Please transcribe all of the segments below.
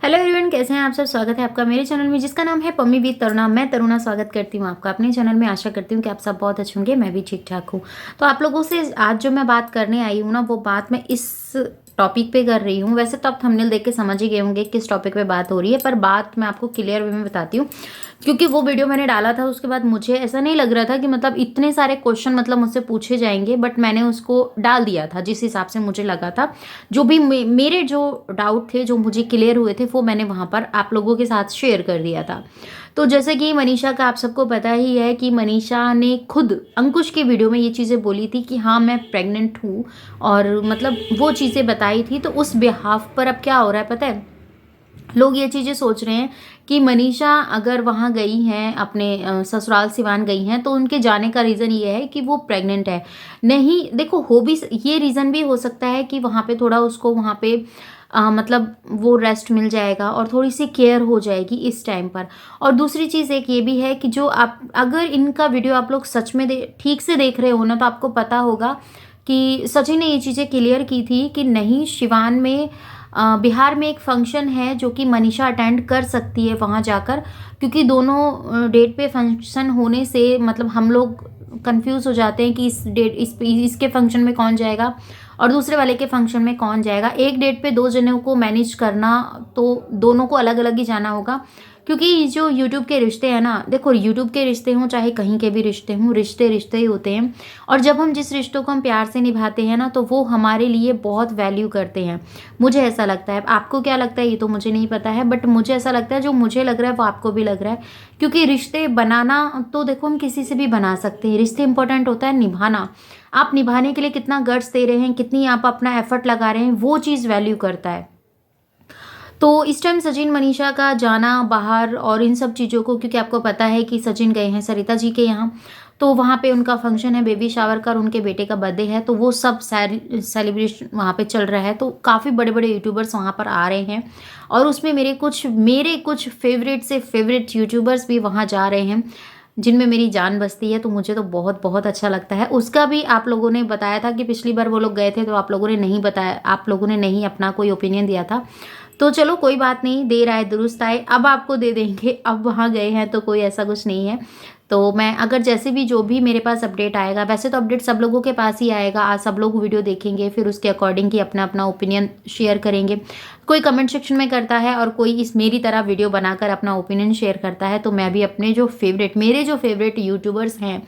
Hello everyone, कैसे हैं आप सब। स्वागत है आपका मेरे चैनल में जिसका नाम है पम्मी विद तरुणा। मैं तरुणा स्वागत करती हूँ आपका अपने चैनल में। आशा करती हूँ कि आप सब बहुत अच्छे होंगे, मैं भी ठीक ठाक हूँ। तो आप लोगों से आज जो मैं बात करने आई हूँ ना, वो बात मैं इस टॉपिक पे कर रही हूँ। वैसे तो आप थंबनेल देख के समझ ही गए होंगे किस टॉपिक पे बात हो रही है, पर बात मैं आपको क्लियर वे में बताती हूँ। क्योंकि वो वीडियो मैंने डाला था, उसके बाद मुझे ऐसा नहीं लग रहा था कि मतलब इतने सारे क्वेश्चन मतलब मुझसे पूछे जाएंगे, बट मैंने उसको डाल दिया था जिस हिसाब से मुझे लगा था। जो भी मेरे जो डाउट थे, जो मुझे क्लियर हुए थे, वो मैंने वहाँ पर आप लोगों के साथ शेयर कर दिया था। तो जैसे कि मनीषा का आप सबको पता ही है कि मनीषा ने खुद अंकुश की वीडियो में ये चीज़ें बोली थी कि हाँ मैं प्रेग्नेंट हूँ, और मतलब वो चीज़ें बताई थी। तो उस बिहाफ पर अब क्या हो रहा है पता है, लोग ये चीज़ें सोच रहे हैं कि मनीषा अगर वहाँ गई हैं, अपने ससुराल सिवान गई हैं, तो उनके जाने का रीज़न ये है कि वो प्रेग्नेंट है। नहीं, देखो, हो भी ये रीज़न भी हो सकता है कि वहाँ पे थोड़ा उसको वहाँ पे मतलब वो रेस्ट मिल जाएगा और थोड़ी सी केयर हो जाएगी इस टाइम पर। और दूसरी चीज़ एक ये भी है कि जो आप अगर इनका वीडियो आप लोग सच में ठीक से देख रहे हो ना, तो आपको पता होगा कि सचिन ने ये चीज़ें क्लियर की थी कि नहीं, शिवान में बिहार में एक फंक्शन है जो कि मनीषा अटेंड कर सकती है वहाँ जाकर। क्योंकि दोनों डेट पे फंक्शन होने से मतलब हम लोग कंफ्यूज हो जाते हैं कि इस डेट इसके फंक्शन में कौन जाएगा और दूसरे वाले के फंक्शन में कौन जाएगा। एक डेट पे दो जनों को मैनेज करना, तो दोनों को अलग अलग ही जाना होगा। क्योंकि जो यूट्यूब के रिश्ते हैं ना, देखो, यूट्यूब के रिश्ते हों चाहे कहीं के भी रिश्ते हों, रिश्ते रिश्ते ही होते हैं। और जब हम जिस रिश्तों को हम प्यार से निभाते हैं ना, तो वो हमारे लिए बहुत वैल्यू करते हैं। मुझे ऐसा लगता है। आपको क्या लगता है ये तो मुझे नहीं पता है, बट मुझे ऐसा लगता है जो मुझे लग रहा है वो आपको भी लग रहा है। क्योंकि रिश्ते बनाना तो देखो हम किसी से भी बना सकते हैं, रिश्ते इंपॉर्टेंट होता है निभाना। आप निभाने के लिए कितना गट्स दे रहे हैं, कितनी आप अपना एफर्ट लगा रहे हैं, वो चीज़ वैल्यू करता है। तो इस टाइम सचिन मनीषा का जाना बाहर और इन सब चीज़ों को, क्योंकि आपको पता है कि सचिन गए हैं सरिता जी के यहाँ, तो वहाँ पे उनका फंक्शन है, बेबी शावर का, और उनके बेटे का बर्थडे है, तो वो सब सेलिब्रेशन वहाँ पे चल रहा है। तो काफ़ी बड़े बड़े यूट्यूबर्स वहाँ पर आ रहे हैं, और उसमें मेरे कुछ फेवरेट से फेवरेट यूट्यूबर्स भी वहाँ जा रहे हैं, जिनमें मेरी जान बसती है। तो मुझे तो बहुत बहुत अच्छा लगता है। उसका भी आप लोगों ने बताया था कि पिछली बार वो लोग गए थे तो आप लोगों ने नहीं बताया, आप लोगों ने नहीं अपना कोई ओपिनियन दिया था। तो चलो कोई बात नहीं, देर आए दुरुस्त आए, अब आपको दे देंगे। अब वहाँ गए हैं तो कोई ऐसा कुछ नहीं है। तो मैं अगर जैसे भी जो भी मेरे पास अपडेट आएगा, वैसे तो अपडेट सब लोगों के पास ही आएगा, आज सब लोग वीडियो देखेंगे, फिर उसके अकॉर्डिंग ही अपना अपना ओपिनियन शेयर करेंगे। कोई कमेंट सेक्शन में करता है और कोई इस मेरी तरह वीडियो बनाकर अपना ओपिनियन शेयर करता है। तो मैं भी अपने मेरे जो फेवरेट यूट्यूबर्स हैं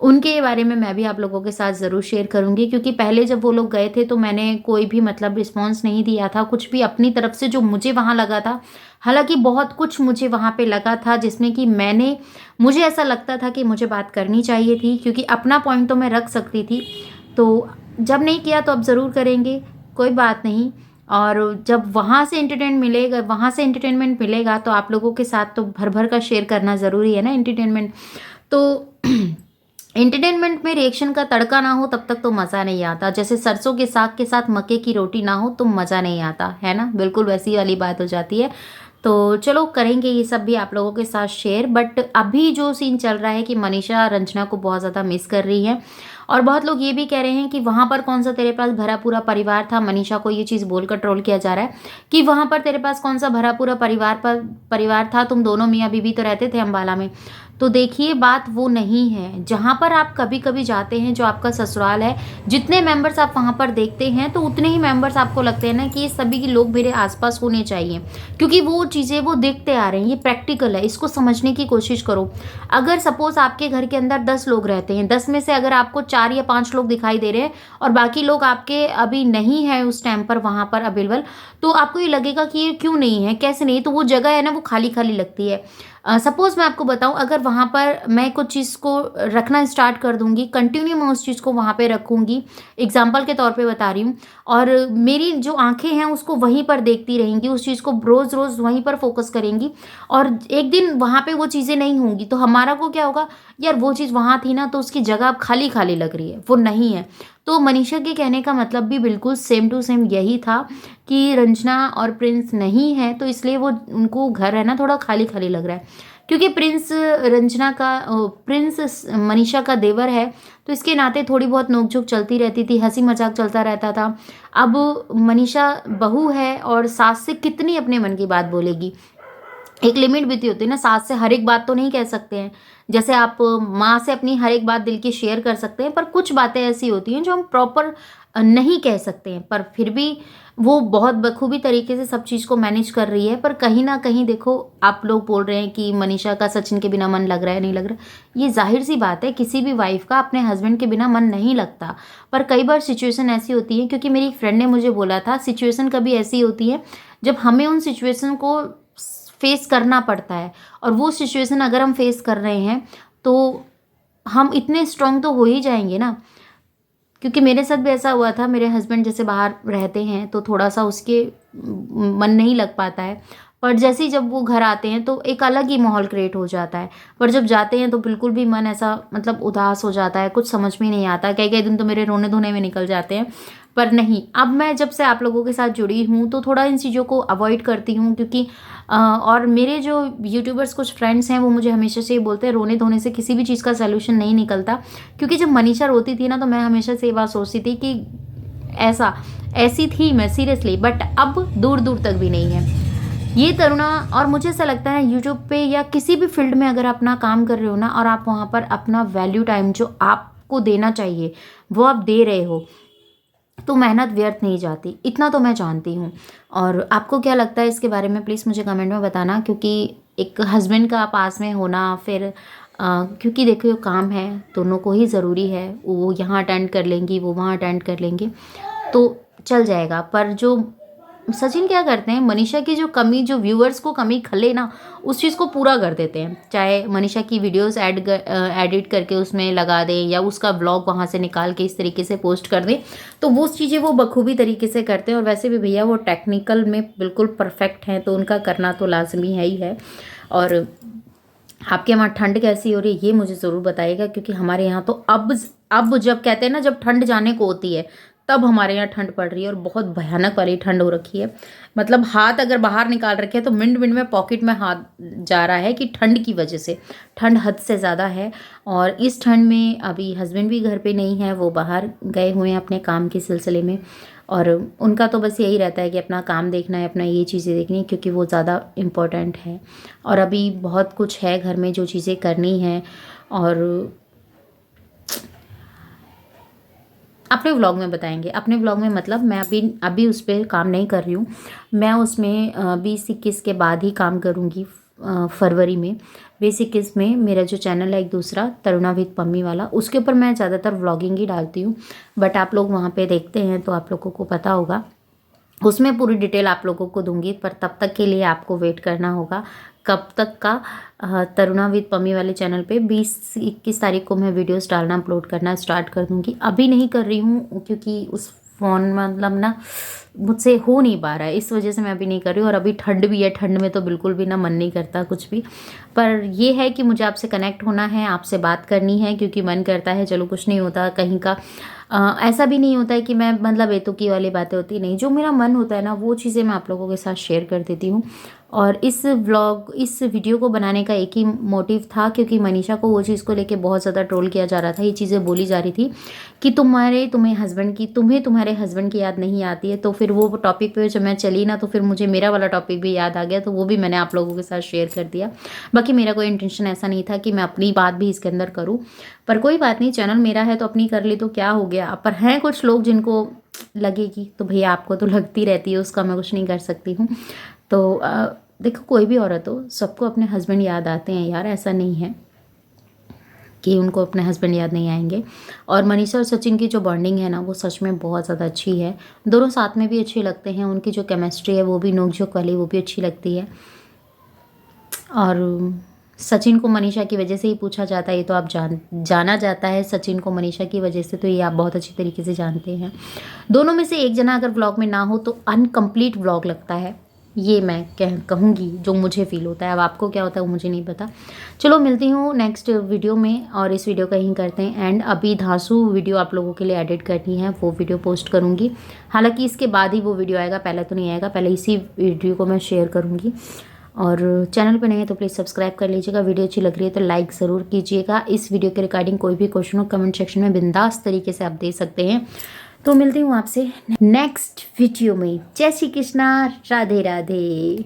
उनके बारे में मैं भी आप लोगों के साथ ज़रूर शेयर करूँगी। क्योंकि पहले जब वो लोग गए थे तो मैंने कोई भी मतलब रिस्पॉन्स नहीं दिया था, कुछ भी अपनी तरफ से जो मुझे वहाँ लगा था। हालाँकि बहुत कुछ मुझे वहाँ पे लगा था जिसमें कि मुझे ऐसा लगता था कि मुझे बात करनी चाहिए थी, क्योंकि अपना पॉइंट तो मैं रख सकती थी। तो जब नहीं किया तो अब ज़रूर करेंगे, कोई बात नहीं। और जब वहाँ से एंटरटेनमेंट मिलेगा तो आप लोगों के साथ तो भर भर का शेयर करना ज़रूरी है ना एंटरटेनमेंट। तो एंटरटेनमेंट में रिएक्शन का तड़का ना हो तब तक तो मज़ा नहीं आता। जैसे सरसों के साग के साथ मक्के की रोटी ना हो तो मज़ा नहीं आता है ना, बिल्कुल वैसी वाली बात हो जाती है। तो चलो करेंगे ये सब भी आप लोगों के साथ शेयर। बट अभी जो सीन चल रहा है कि मनीषा रंजना को बहुत ज़्यादा मिस कर रही है, और बहुत लोग ये भी कह रहे हैं कि वहाँ पर कौन सा तेरे पास भरा पूरा परिवार था। मनीषा को ये चीज़ बोलकर ट्रोल किया जा रहा है कि वहाँ पर तेरे पास कौन सा भरा पूरा परिवार था, तुम दोनों मियाँ बीवी तो रहते थे अम्बाला में। तो देखिए, बात वो नहीं है। जहाँ पर आप कभी कभी जाते हैं, जो आपका ससुराल है, जितने मेंबर्स आप वहाँ पर देखते हैं तो उतने ही मेंबर्स आपको लगते हैं ना कि ये सभी के लोग मेरे आसपास होने चाहिए। क्योंकि वो चीज़ें वो देखते आ रहे हैं, ये प्रैक्टिकल है, इसको समझने की कोशिश करो। अगर सपोज आपके घर के अंदर 10 लोग रहते हैं, 10 में से अगर आपको 4 या 5 लोग दिखाई दे रहे हैं और बाकी लोग आपके अभी नहीं है उस टाइम पर वहाँ पर अवेलेबल, तो आपको ये लगेगा कि ये क्यों नहीं है, कैसे नहीं, तो वो जगह है ना वो खाली खाली लगती है। सपोज मैं आपको बताऊं, अगर वहाँ पर मैं कुछ चीज़ को रखना स्टार्ट कर दूंगी, कंटिन्यू मैं उस चीज़ को वहाँ पे रखूंगी, एग्जाम्पल के तौर पे बता रही हूँ, और मेरी जो आंखें हैं उसको वहीं पर देखती रहेंगी, उस चीज़ को रोज़ रोज़ वहीं पर फोकस करेंगी, और एक दिन वहाँ पे वो चीज़ें नहीं होंगी, तो हमारा को क्या होगा, यार वो चीज़ वहाँ थी ना, तो उसकी जगह अब खाली खाली लग रही है, वो नहीं है। तो मनीषा के कहने का मतलब भी बिल्कुल सेम टू सेम यही था कि रंजना और प्रिंस नहीं है, तो इसलिए वो उनको घर है ना थोड़ा खाली खाली लग रहा है। क्योंकि प्रिंस मनीषा का देवर है, तो इसके नाते थोड़ी बहुत नोकझोंक चलती रहती थी, हंसी मजाक चलता रहता था। अब मनीषा बहू है और सास से कितनी अपने मन की बात बोलेगी, एक लिमिट भी तो होती है ना। सास से हर एक बात तो नहीं कह सकते हैं, जैसे आप माँ से अपनी हर एक बात दिल की शेयर कर सकते हैं, पर कुछ बातें ऐसी होती हैं जो हम प्रॉपर नहीं कह सकते हैं। पर फिर भी वो बहुत बखूबी तरीके से सब चीज़ को मैनेज कर रही है। पर कहीं ना कहीं देखो, आप लोग बोल रहे हैं कि मनीषा का सचिन के बिना मन लग रहा है, नहीं लग रहा। ये जाहिर सी बात है, किसी भी वाइफ का अपने हस्बैंड के बिना मन नहीं लगता। पर कई बार सिचुएशन ऐसी होती है, क्योंकि मेरी एक फ्रेंड ने मुझे बोला था, सिचुएशन कभी ऐसी होती है जब हमें उन सिचुएशन को फेस करना पड़ता है। और वो सिचुएशन अगर हम फेस कर रहे हैं तो हम इतने स्ट्रांग तो हो ही जाएंगे ना। क्योंकि मेरे साथ भी ऐसा हुआ था, मेरे हस्बैंड जैसे बाहर रहते हैं तो थोड़ा सा उसके मन नहीं लग पाता है, पर जैसे ही जब वो घर आते हैं तो एक अलग ही माहौल क्रिएट हो जाता है। पर जब जाते हैं तो बिल्कुल भी मन ऐसा मतलब उदास हो जाता है, कुछ समझ में नहीं आता। कई कई दिन तो मेरे रोने धोने में निकल जाते हैं। पर नहीं, अब मैं जब से आप लोगों के साथ जुड़ी हूँ तो थोड़ा इन चीज़ों को अवॉइड करती हूँ, क्योंकि और मेरे जो यूट्यूबर्स कुछ फ्रेंड्स हैं वो मुझे हमेशा से ये बोलते हैं, रोने धोने से किसी भी चीज़ का सोल्यूशन नहीं निकलता। क्योंकि जब मनीषा रोती थी ना, तो मैं हमेशा से ये बात सोचती थी कि ऐसी थी मैं सीरियसली, बट अब दूर दूर तक भी नहीं है ये तरुणा। और मुझे ऐसा लगता है यूट्यूब पे या किसी भी फील्ड में अगर अपना काम कर रहे हो ना, और आप वहाँ पर अपना वैल्यू टाइम जो आपको देना चाहिए वो आप दे रहे हो, तो मेहनत व्यर्थ नहीं जाती, इतना तो मैं जानती हूँ। और आपको क्या लगता है इसके बारे में, प्लीज़ मुझे कमेंट में बताना। क्योंकि एक हस्बैंड का पास में होना, फिर क्योंकि देखो काम है, दोनों को ही ज़रूरी है। वो यहाँ अटेंड कर लेंगी, वो वहाँ अटेंड कर लेंगे, तो चल जाएगा। पर जो सचिन क्या करते हैं, मनीषा की जो कमी, जो व्यूअर्स को कमी खले ना, उस चीज़ को पूरा कर देते हैं। चाहे मनीषा की वीडियोस एडिट करके उसमें लगा दें, या उसका ब्लॉग वहाँ से निकाल के इस तरीके से पोस्ट कर दें, तो वो चीज़ें वो बखूबी तरीके से करते हैं। और वैसे भी भैया वो टेक्निकल में बिल्कुल परफेक्ट हैं, तो उनका करना तो लाजमी है ही है। और आपके वहाँ ठंड कैसी हो रही है ये मुझे ज़रूर बताइएगा, क्योंकि हमारे यहाँ तो अब जब कहते हैं ना, जब ठंड जाने को होती है तब हमारे यहाँ ठंड पड़ रही है, और बहुत भयानक वाली ठंड हो रखी है। मतलब हाथ अगर बाहर निकाल रखे हैं तो मिनट मिनट में पॉकेट में हाथ जा रहा है, कि ठंड की वजह से ठंड हद से ज़्यादा है। और इस ठंड में अभी हस्बैंड भी घर पे नहीं है, वो बाहर गए हुए हैं अपने काम के सिलसिले में। और उनका तो बस यही रहता है कि अपना काम देखना है, अपना ये चीज़ें देखनी है, क्योंकि वो ज़्यादा इम्पोर्टेंट है। और अभी बहुत कुछ है घर में जो चीज़ें करनी है। और अपने व्लॉग में बताएंगे, अपने व्लॉग में मतलब मैं अभी उस पर काम नहीं कर रही हूँ। मैं उसमें 20-21 के बाद ही काम करूँगी, फरवरी में। 20-21 में मेरा जो चैनल है एक दूसरा, तरुणा विद पम्मी वाला, उसके ऊपर मैं ज़्यादातर व्लॉगिंग ही डालती हूँ। बट आप लोग वहाँ पे देखते हैं तो आप लोगों को पता होगा, उसमें पूरी डिटेल आप लोगों को दूंगी। पर तब तक के लिए आपको वेट करना होगा। कब तक का? तरुणा विद पम्मी वाले चैनल पे 20-21 तारीख को मैं वीडियोस डालना, अपलोड करना स्टार्ट कर दूंगी। अभी नहीं कर रही हूँ क्योंकि उस फ़ोन मतलब ना मुझसे हो नहीं पा रहा है, इस वजह से मैं अभी नहीं कर रही हूँ। और अभी ठंड भी है, ठंड में तो बिल्कुल भी ना मन नहीं करता कुछ भी। पर ये है कि मुझे आपसे कनेक्ट होना है, आपसे बात करनी है, क्योंकि मन करता है, चलो कुछ नहीं होता कहीं का। ऐसा भी नहीं होता है कि मैं मतलब बेतुकी वाली बातें होती नहीं, जो मेरा मन होता है ना वो चीज़ें मैं आप लोगों के साथ शेयर कर देती हूँ। और इस वीडियो को बनाने का एक ही मोटिव था, क्योंकि मनीषा को वो चीज़ को लेके बहुत ज़्यादा ट्रोल किया जा रहा था। ये चीज़ें बोली जा रही थी कि तुम्हें तुम्हारे हस्बैंड की याद नहीं आती है। तो फिर वो टॉपिक पे जब मैं चली ना, तो फिर मुझे मेरा वाला टॉपिक भी याद आ गया, तो वो भी मैंने आप लोगों के साथ शेयर कर दिया। बाकी मेरा कोई इंटेंशन ऐसा नहीं था कि मैं अपनी बात भी इसके अंदर करूँ, पर कोई बात नहीं, चैनल मेरा है तो अपनी कर ली तो क्या हो गया। पर हैं कुछ लोग जिनको लगेगी, तो भैया आपको तो लगती रहती है, उसका मैं कुछ नहीं कर सकती हूँ। तो देखो, कोई भी औरत हो, सबको अपने हस्बैंड याद आते हैं यार, ऐसा नहीं है कि उनको अपने हस्बैंड याद नहीं आएंगे। और मनीषा और सचिन की जो बॉन्डिंग है ना, वो सच में बहुत ज़्यादा अच्छी है। दोनों साथ में भी अच्छे लगते हैं, उनकी जो केमिस्ट्री है वो भी नोक-झोंक वाली, वो भी अच्छी लगती है। और सचिन को मनीषा की वजह से ही पूछा जाता है, ये तो आप जाना जाता है सचिन को मनीषा की वजह से, तो ये आप बहुत अच्छी तरीके से जानते हैं। दोनों में से एक जना अगर व्लॉग में ना हो तो अनकम्प्लीट व्लॉग लगता है, ये मैं कहूँगी, जो मुझे फील होता है। अब आपको क्या होता है वो मुझे नहीं पता। चलो मिलती हूँ नेक्स्ट वीडियो में, और इस वीडियो का यहीं करते हैं एंड। अभी धांसू वीडियो आप लोगों के लिए एडिट करनी है, वो वीडियो पोस्ट करूँगी। हालांकि इसके बाद ही वो वीडियो आएगा, पहले तो नहीं आएगा, पहले इसी वीडियो को मैं शेयर करूँगी। और चैनल पे नए हैं तो प्लीज़ सब्सक्राइब कर लीजिएगा। वीडियो अच्छी लग रही है तो लाइक ज़रूर कीजिएगा। इस वीडियो के रिगार्डिंग कोई भी क्वेश्चन हो कमेंट सेक्शन में बिंदास तरीके से आप दे सकते हैं। तो मिलती हूँ आपसे नेक्स्ट वीडियो में। जय श्री कृष्णा, राधे राधे।